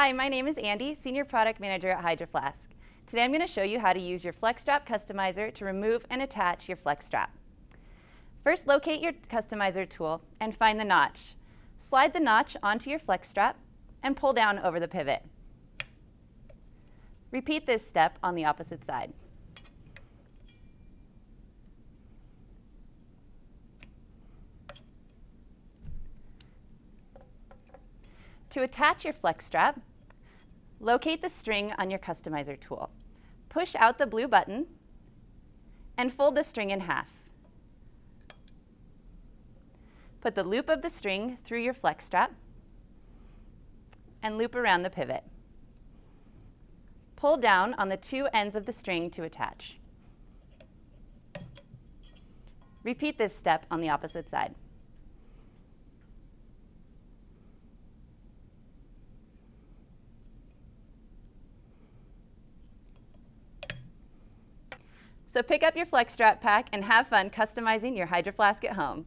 Hi, my name is Andy, Senior Product Manager at Hydro Flask. Today I'm going to show you how to use your Flex Strap Customizer to remove and attach your Flex Strap. First, locate your Customizer tool and find the notch. Slide the notch onto your Flex Strap and pull down over the pivot. Repeat this step on the opposite side. To attach your Flex Strap, locate the string on your Customizer tool. Push out the blue button and fold the string in half. Put the loop of the string through your Flex Strap and loop around the pivot. Pull down on the two ends of the string to attach. Repeat this step on the opposite side. So pick up your Flex Strap pack and have fun customizing your Hydro Flask at home.